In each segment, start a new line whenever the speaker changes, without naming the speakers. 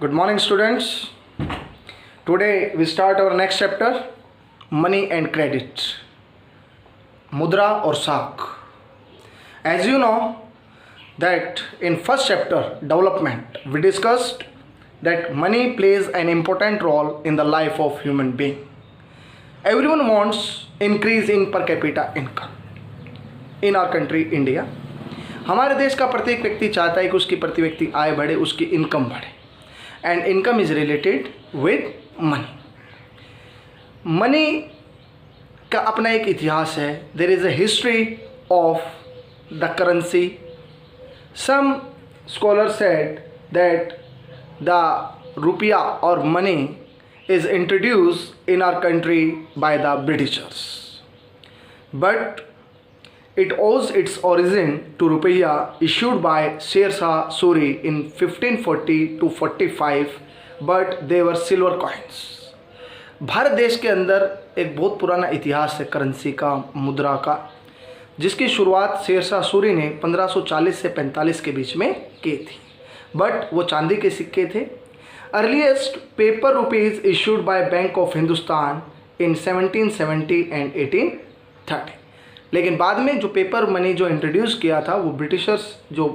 Good morning, students. Today we start our next chapter, money and credit, mudra or sak. As you know that in first chapter, development, we discussed that money plays an important role in the life of human being. Everyone wants increase in per capita income in our country India. हमारे देश का प्रत्येक व्यक्ति चाहता है कि उसकी प्रति व्यक्ति आय बढ़े, उसकी इनकम बढ़े, and income is related with money. Money का अपना एक इतिहास है. There is a history of the currency. Some scholar said that the rupaya और money is introduced in our country by the Britishers, but it owes its origin to rupiah issued by Sher Shah Suri in 1540 to 45, but they were silver coins. Bharat देश के अंदर एक बहुत पुराना इतिहास है currency का, मुद्रा का, जिसकी शुरुआत शेर शाह सूरी ने 1540 से 45 के बीच में की थी, बट वो चांदी के सिक्के थे. Earliest paper rupees issued by bank of Hindustan in 1770 and 1830. लेकिन बाद में जो पेपर मनी जो इंट्रोड्यूस किया था वो ब्रिटिशर्स, जो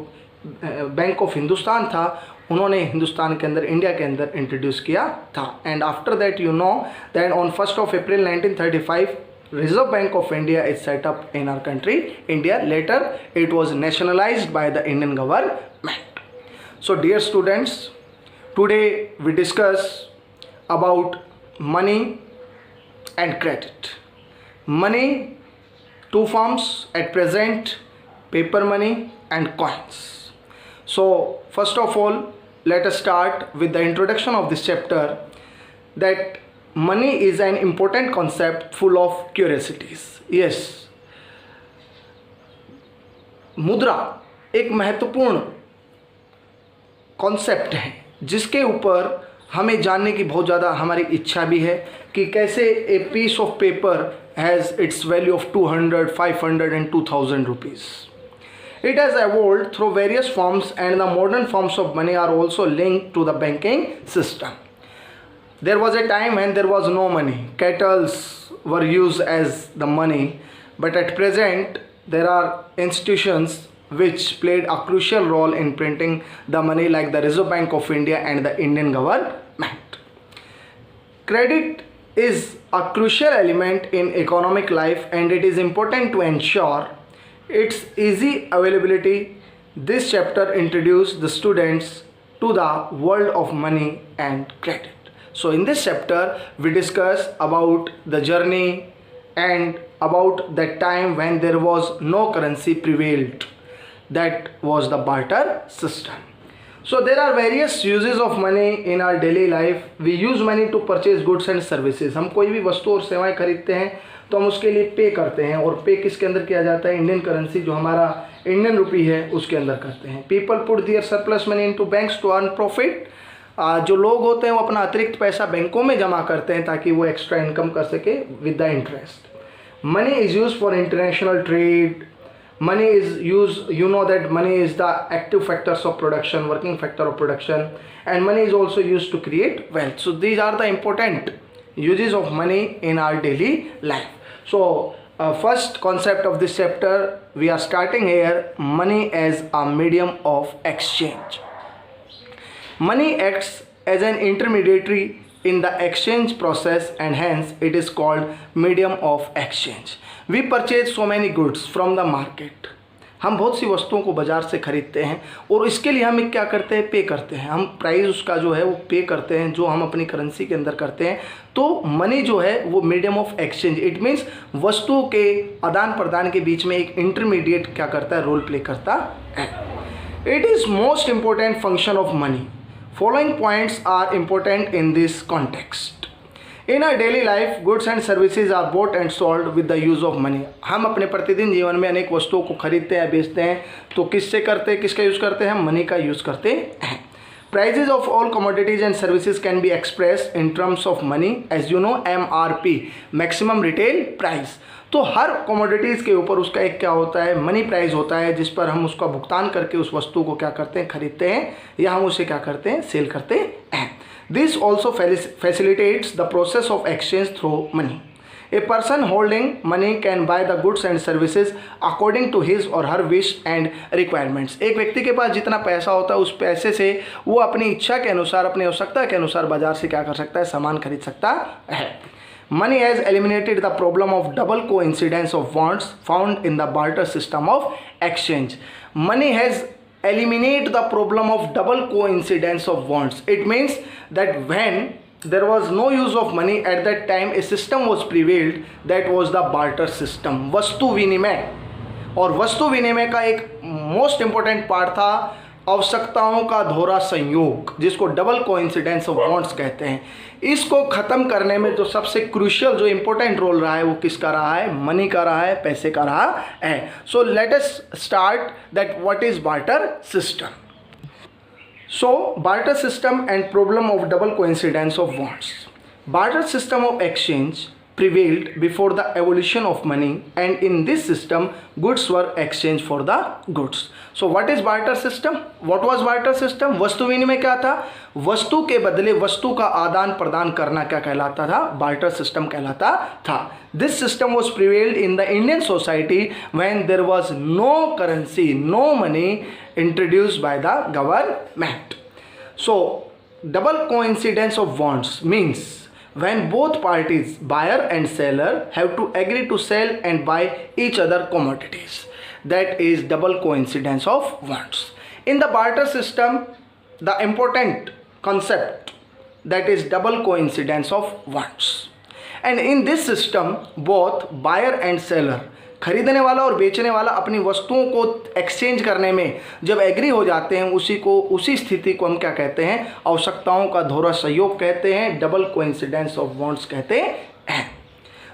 बैंक ऑफ हिंदुस्तान था, उन्होंने हिंदुस्तान के अंदर, इंडिया के अंदर इंट्रोड्यूस किया था. And after that you know that on 1st of April 1935 Reserve Bank of India is set up in our country India. Later it was nationalized by the Indian government. So dear students, today we discuss about money and credit. Money, two forms at present, paper money and coins. So first of all, let us start with the introduction of this chapter, that money is an important concept full of curiosities. Yes, मुद्रा एक महत्वपूर्ण concept है जिसके ऊपर हमें जानने की बहुत ज़्यादा हमारी इच्छा भी है कि कैसे a piece of paper has its value of 200, 500 and 2000 rupees. It has evolved through various forms, and the modern forms of money are also linked to the banking system. There was a time when there was no money. Kettles were used as the money, but at present there are institutions which played a crucial role in printing the money, like the Reserve Bank of India and the Indian government. Credit is a crucial element in economic life, and it is important to ensure its easy availability. This chapter introduces the students to the world of money and credit. So in this chapter we discuss about the journey and about that time when there was no currency prevailed. That was the barter system. So there are various uses of money in our daily life. We use money to purchase goods and services. हम कोई भी वस्तु और सेवाएं खरीदते हैं तो हम उसके लिए पे करते हैं, और पे किसके अंदर किया जाता है? इंडियन करेंसी, जो हमारा इंडियन रुपी है, उसके अंदर करते हैं. People put their surplus money into banks to earn profit. जो लोग होते हैं वो अपना अतिरिक्त पैसा बैंकों में जमा करते हैं ताकि वो एक्स्ट्रा इनकम कर सके with the interest. Money is use for international trade. Money is used, you know that money is the active factors of production, working factor of production, and money is also used to create wealth. So these are the important uses of money in our daily life. So first concept of this chapter, we are starting here, money as a medium of exchange. Money acts as an intermediary in the exchange process, and hence it is called medium of exchange. We purchase so many goods from the market. हम बहुत सी वस्तुओं को बाज़ार से खरीदते हैं, और इसके लिए हम क्या करते हैं? पे करते हैं. हम प्राइस उसका जो है वो पे करते हैं, जो हम अपनी करेंसी के अंदर करते हैं. तो मनी जो है वो medium of exchange, it means वस्तुओं के आदान प्रदान के बीच में एक इंटरमीडिएट क्या करता है? रोल प्ले करता है. It is most important function of money. Following points are important in this context. In our daily life, goods and services are bought and sold with the use of money. हम अपने प्रतिदिन जीवन में अनेक वस्तुओं को खरीदते हैं, बेचते हैं, तो किससे करते हैं? किसका यूज़ करते हैं? हम मनी का यूज़ करते हैं. Prices of all commodities and services can be expressed in terms of money, as you know, MRP, maximum retail price. तो हर कमोडिटीज़ के ऊपर उसका एक क्या होता है? मनी प्राइस होता है, जिस पर हम उसका भुगतान करके उस वस्तु को क्या करते हैं? खरीदते हैं, या हम उसे क्या करते हैं? सेल करते हैं. This also facilitates the process of exchange through money. A person holding money can buy the goods and services according to his or her wish and requirements. एक व्यक्ति के पास जितना पैसा होता है उस पैसे से वो अपनी इच्छा के अनुसार, अपनी आवश्यकता के अनुसार बाजार से क्या कर सकता है, सामान खरीद सकता है. Money has eliminated the problem of double coincidence of wants found in the barter system of exchange. Money has eliminated the problem of double coincidence of wants. It means that when there was no use of money at that time, a system was prevailed, that was the barter system. वस्तु विनिमय, और वस्तु विनिमय का एक most important part था आवश्यकताओं का दोहरा संयोग, जिसको डबल कोइंसिडेंस ऑफ वांट्स कहते हैं. इसको ख़त्म करने में जो सबसे क्रूशियल, जो इंपॉर्टेंट रोल रहा है, वो किसका रहा है? मनी का रहा है, पैसे का रहा है. So let us start that what is barter system. So, barter system and problem of double coincidence of wants. Barter system of exchange prevailed before the evolution of money, and in this system goods were exchanged for the goods. So what is barter system? What was barter system? वस्तु विनिमय क्या था? वस्तु के बदले वस्तु का आदान प्रदान करना क्या कहलाता था? barter system कहलाता था. This system was prevailed in the Indian society when there was no currency, no money introduced by the government. So double coincidence of wants means when both parties, buyer and seller, have to agree to sell and buy each other commodities. That is double coincidence of wants. In the barter system, the important concept, that is double coincidence of wants. And in this system, both buyer and seller, खरीदने वाला और बेचने वाला अपनी वस्तुओं को exchange करने में जब एग्री हो जाते हैं, उसी स्थिति को हम क्या कहते हैं? आवश्यकताओं का दोहरा सहयोग कहते हैं, डबल कोइंसिडेंस ऑफ वांट्स कहते हैं.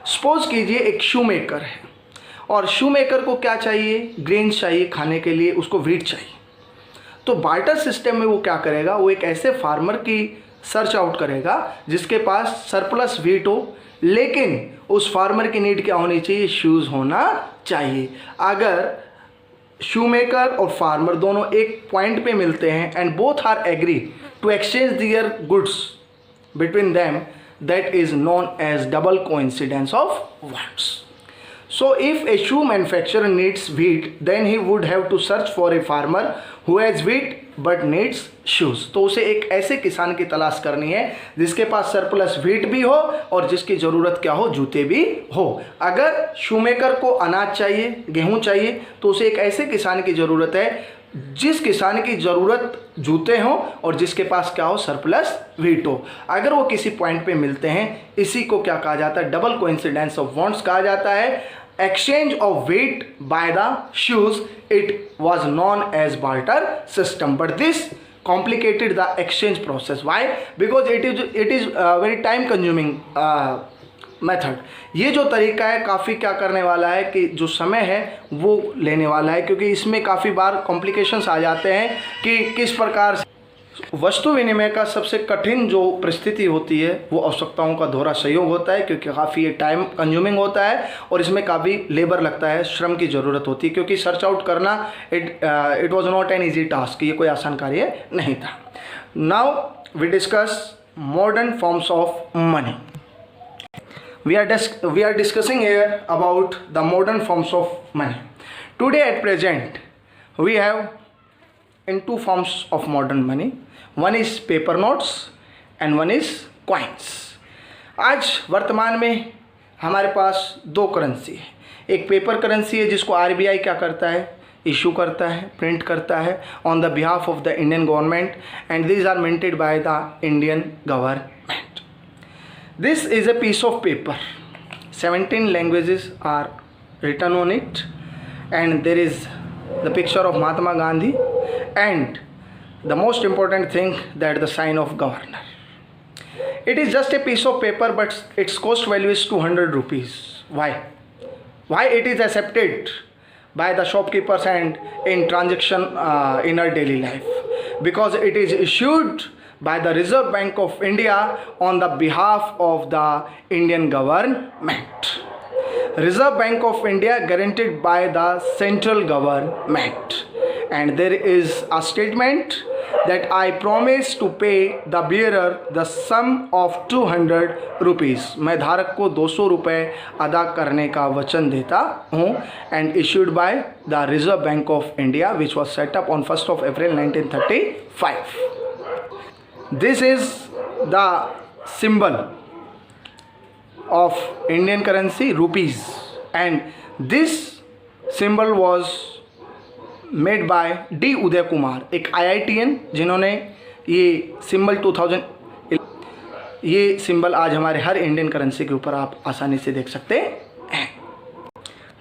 सपोज कीजिए एक शू मेकर है, और शू मेकर को क्या चाहिए? ग्रेन्स चाहिए खाने के लिए, उसको व्हीट चाहिए. तो बार्टर सिस्टम में वो क्या करेगा? वो एक ऐसे फार्मर की सर्च आउट करेगा जिसके पास सरप्लस व्हीट हो, लेकिन उस फार्मर की नीड क्या होनी चाहिए? शूज़ होना चाहिए. अगर शू मेकर और फार्मर दोनों एक पॉइंट पे मिलते हैं and both are agree to exchange their goods between them, that is known as double coincidence of wants. So if a shoe manufacturer needs wheat, then he would have to search for a farmer who has wheat but needs shoes. तो उसे एक ऐसे किसान की तलाश करनी है जिसके पास सरप्लस व्हीट भी हो और जिसकी ज़रूरत क्या हो? जूते भी हो. अगर शूमेकर को अनाज चाहिए, गेहूं चाहिए, तो उसे एक ऐसे किसान की ज़रूरत है जिस किसान की ज़रूरत जूते हों और जिसके पास क्या हो? सरप्लस व्हीट हो. अगर वो किसी पॉइंट पे मिलते हैं, इसी को क्या कहा जाता है? डबल कोइंसिडेंस ऑफ वांट्स कहा जाता है. Exchange of wheat by the shoes, it was known as barter system, but this complicated the exchange process. Why? Because it is very time consuming method. ये जो तरीका है काफ़ी क्या करने वाला है कि जो समय है वो लेने वाला है, क्योंकि इसमें काफ़ी बार कॉम्प्लिकेशंस आ जाते हैं कि किस प्रकार से वस्तु विनिमय का सबसे कठिन जो परिस्थिति होती है वो आवश्यकताओं का दोहरा सहयोग होता है, क्योंकि काफ़ी ये टाइम कंज्यूमिंग होता है और इसमें काफ़ी लेबर लगता है, श्रम की ज़रूरत होती है, क्योंकि सर्च आउट करना it was not an easy task. ये कोई आसान कार्य नहीं था. Now we discuss modern forms of money. we are discussing here about the modern forms of money. Today at present we have in two forms of modern money. One is paper notes and one is coins. आज वर्तमान में हमारे पास दो currency है. एक paper currency है जिसको RBI क्या करता है? इशू करता है, प्रिंट करता है on the behalf of the Indian government, and these are minted by the Indian government. This is a piece of paper. 17 languages are written on it, and there is the picture of Mahatma Gandhi, and the most important thing, that the sign of governor. It is just a piece of paper, but its cost value is 200 rupees. Why? Why it is accepted by the shopkeepers and in transaction in our daily life? Because it is issued by the Reserve Bank of India on the behalf of the Indian government. Reserve Bank of India guaranteed by the central government, and there is a statement that I promise to pay the bearer the sum of 200 rupees. मैं धारक को 200 रुपये अदा करने का वचन देता हूँ. and issued by the Reserve Bank of India, which was set up on 1st of April 1935. This is the symbol of Indian currency, rupees, and this symbol was made by D Uday Kumar, एक IITian जिन्होंने ये symbol 2000 ये symbol आज हमारे हर Indian currency के ऊपर आप आसानी से देख सकते हैं.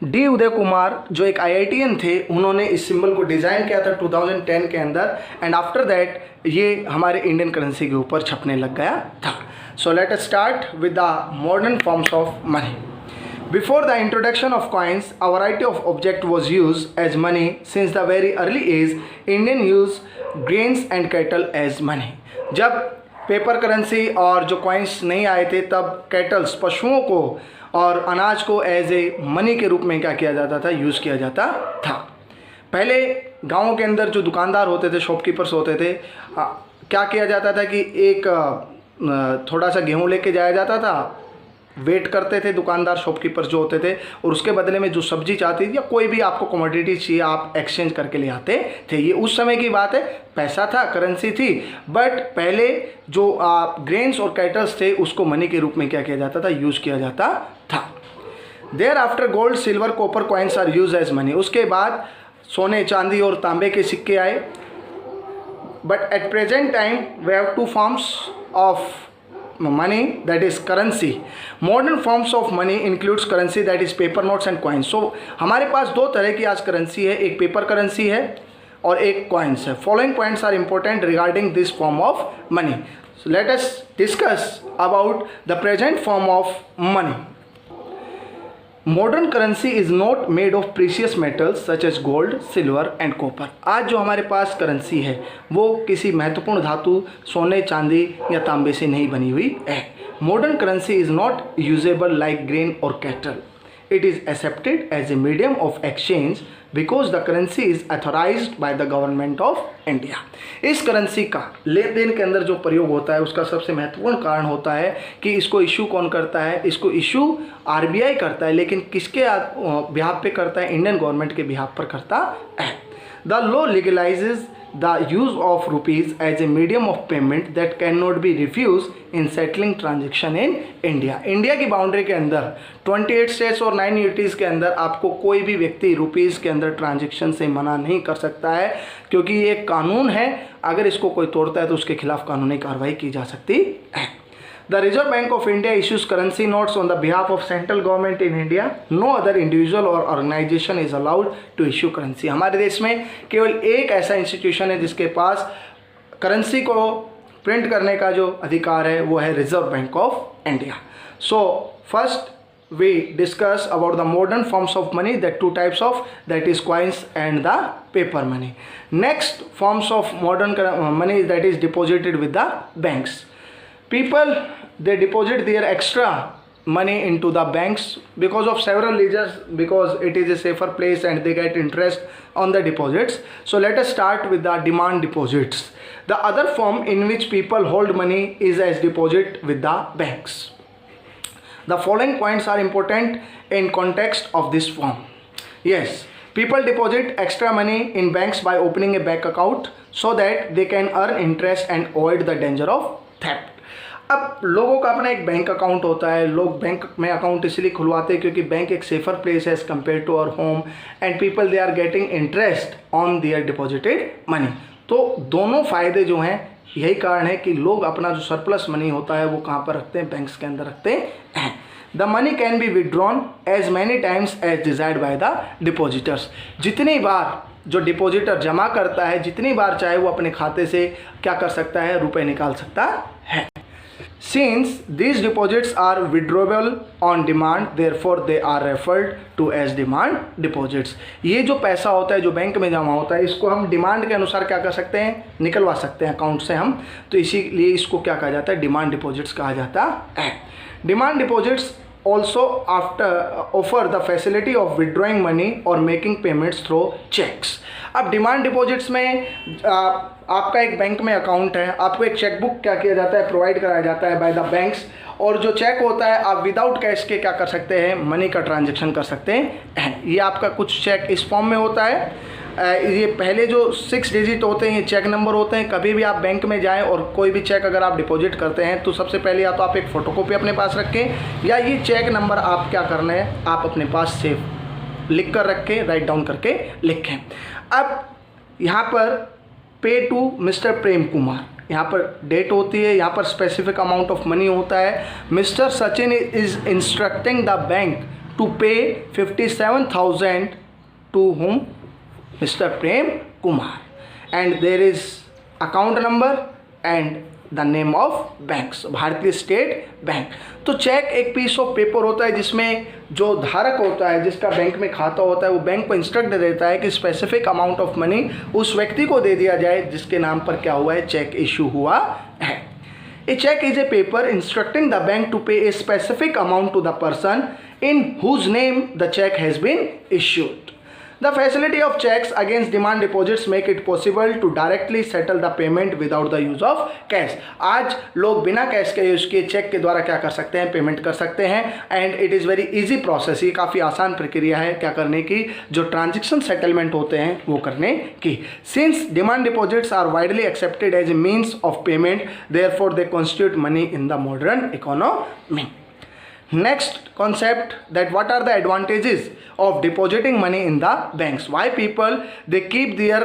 डी उदय कुमार जो एक IITian थे, उन्होंने इस सिंबल को डिज़ाइन किया था 2010 के अंदर, एंड आफ्टर दैट ये हमारे इंडियन करेंसी के ऊपर छपने लग गया था. So let us start with the modern forms of money. Before the introduction of coins, a variety of object was used as money. Since the very early age, Indian used grains and cattle as money. जब paper currency और जो coins नहीं आए थे, तब kettles, पशुओं को और अनाज को एज ए मनी के रूप में क्या किया जाता था, यूज़ किया जाता था. पहले गाँवों के अंदर जो दुकानदार होते थे, शॉपकीपर्स होते थे, क्या किया जाता था कि एक थोड़ा सा गेहूँ लेके जाया जाता था, वेट करते थे दुकानदार, शॉपकीपर्स जो होते थे, और उसके बदले में जो सब्जी चाहती थी या कोई भी आपको कमोडिटी चाहिए, आप एक्सचेंज करके ले आते थे. ये उस समय की बात है, पैसा था, करेंसी थी. बट पहले जो ग्रेन्स और कैटल्स थे, उसको मनी के रूप में क्या किया जाता था, यूज़ किया जाता था. Thereafter gold, silver, copper coins are use as money. उसके बाद सोने, चांदी और तांबे के सिक्के आए. But at present time we have two forms of money, that is currency. Modern forms of money includes currency, that is paper notes and coins. So हमारे पास दो तरह की आज करेंसी है, एक पेपर करेंसी है और एक कॉइन्स है. Following points are important regarding this form of money. So let us discuss about the present form of money. Modern currency is not made of precious metals such as gold, silver and copper. आज जो हमारे पास currency है वो किसी महत्वपूर्ण धातु, सोने, चांदी या तांबे से नहीं बनी हुई है. Modern currency is not usable like grain और cattle. It is accepted as a medium of exchange because the currency is authorized by the government of India. इस करेंसी का लेन देन के अंदर जो प्रयोग होता है, उसका सबसे महत्वपूर्ण कारण होता है कि इसको इशू कौन करता है. इसको इशू RBI करता है, लेकिन किसके बिहाफ पे करता है, इंडियन गवर्नमेंट के बिहाफ पर करता है. The law legalises the use of rupees as a medium of payment that cannot be refused in settling transaction in India. India की बाउंड्री के अंदर 28 स्टेट्स और 9 यूटीज़ के अंदर आपको कोई भी व्यक्ति रुपीज़ के अंदर ट्रांजेक्शन से मना नहीं कर सकता है, क्योंकि ये कानून है. अगर इसको कोई तोड़ता है तो उसके खिलाफ कानूनी कार्रवाई की जा सकती है. The Reserve Bank of India issues currency notes on the behalf of central government in India. No other individual or organization is allowed to issue currency. हमारे देश में केवल एक ऐसा इंस्टीट्यूशन है जिसके पास करेंसी को प्रिंट करने का जो अधिकार है वो है reserve bank of India. So first we discuss about the modern forms of money, that two types of, that is coins and the paper money. Next forms of modern money, that is deposited with the banks. People, they deposit their extra money into the banks because of several reasons, because it is a safer place and they get interest on the deposits. So let us start with the demand deposits. The other form in which people hold money is as deposit with the banks. The following points are important in context of this form. Yes, people deposit extra money in banks by opening a bank account so that they can earn interest and avoid the danger of theft. अब लोगों का अपना एक bank account होता है. लोग bank में account इसलिए खुलवाते हैं क्योंकि बैंक एक सेफर प्लेस है as compare to our home, and people they are getting interest on their deposited money. तो दोनों फ़ायदे जो हैं, यही कारण है कि लोग अपना जो सरप्लस मनी होता है वो कहाँ पर रखते हैं, बैंक्स के अंदर रखते हैं. The money can be withdrawn as many times as desired by the depositors. जितनी बार जो डिपॉजिटर जमा करता है, जितनी बार चाहे वो अपने खाते से क्या कर सकता है, रुपए निकाल सकता है. Since these deposits are withdrawable on demand, therefore they are referred to as demand deposits. ये जो पैसा होता है जो बैंक में जमा होता है, इसको हम डिमांड के अनुसार क्या कर सकते हैं, निकलवा सकते हैं अकाउंट से हम. तो इसीलिए इसको क्या कहा जाता है, डिमांड डिपॉजिट्स कहा जाता है. Demand deposits also offer the facility of withdrawing money or making payments through checks. अब डिमांड डिपॉजिट्स में आपका एक बैंक में अकाउंट है, आपको एक चेकबुक क्या किया जाता है, प्रोवाइड कराया जाता है बाय द बैंक्स, और जो चेक होता है आप विदाउट कैश के क्या कर सकते हैं, मनी का ट्रांजेक्शन कर सकते हैं। ये आपका कुछ चेक इस फॉर्म में होता है। ये पहले जो 6 डिजिट होते हैं ये चेक नंबर होते हैं। कभी भी आप बैंक में जाएं और कोई भी चेक अगर आप डिपॉजिट करते हैं तो सबसे पहले या तो आप एक फ़ोटोकॉपी अपने पास रखें, या ये चेक नंबर आप क्या करना है, आप अपने पास सेव लिख कर रखें, राइट डाउन करके लिखें। अब यहाँ पर पे टू मिस्टर प्रेम कुमार, यहाँ पर डेट होती है, यहाँ पर स्पेसिफिक अमाउंट ऑफ मनी होता है। Mister Sachin is instructing the bank to pay 57,000 to home Mr. Prem Kumar, and there is account number and the name of banks, भारतीय स्टेट बैंक। तो चेक एक पीस ऑफ पेपर होता है जिसमें जो धारक होता है, जिसका बैंक में खाता होता है, वो बैंक को इंस्ट्रक्ट दे देता है कि स्पेसिफिक अमाउंट ऑफ मनी उस व्यक्ति को दे दिया जाए जिसके नाम पर क्या हुआ है, चेक इशू हुआ है। A check is a paper instructing the bank to pay a specific amount to the person in whose name the check has been issued. The facility of checks against demand deposits make it possible to directly settle the payment without the use of cash. आज लोग बिना cash के use किए check के द्वारा क्या कर सकते हैं, पेमेंट कर सकते हैं, and it is very easy process. ये काफ़ी आसान प्रक्रिया है क्या करने की, जो ट्रांजेक्शन सेटलमेंट होते हैं वो करने की। Since demand deposits are widely accepted as a means of payment, therefore they constitute money in the modern economy. Next concept, that what are the advantages of depositing money in the banks? Why people they keep their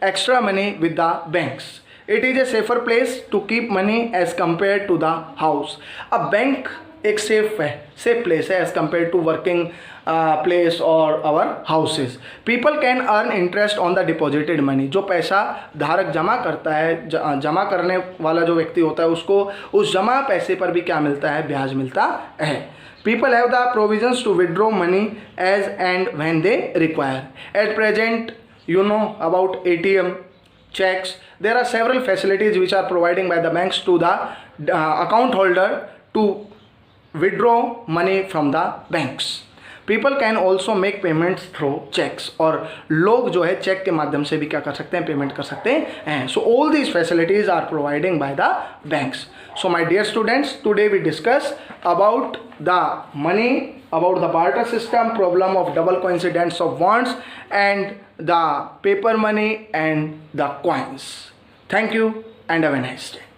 extra money with the banks? It is a safer place to keep money as compared to the house. अब bank एक safe place है as compare to working place और our houses. People can earn interest on the deposited money. जो पैसा धारक जमा करता है, जमा करने वाला जो व्यक्ति होता है, उसको उस जमा पैसे पर भी क्या मिलता है, ब्याज मिलता है। People have the provisions to withdraw money as and when they require. At present, you know about ATM, checks. There are several facilities which are providing by the banks to the account holder to withdraw money from the banks. People can also make payments through checks. और लोग जो है check के माध्यम से भी क्या कर सकते हैं, पेमेंट कर सकते हैं। So all these facilities are providing by the banks. So my dear students, today we discuss about the money, about the barter system, problem of double coincidence of bonds, and the paper money and the coins. Thank you and have a nice day.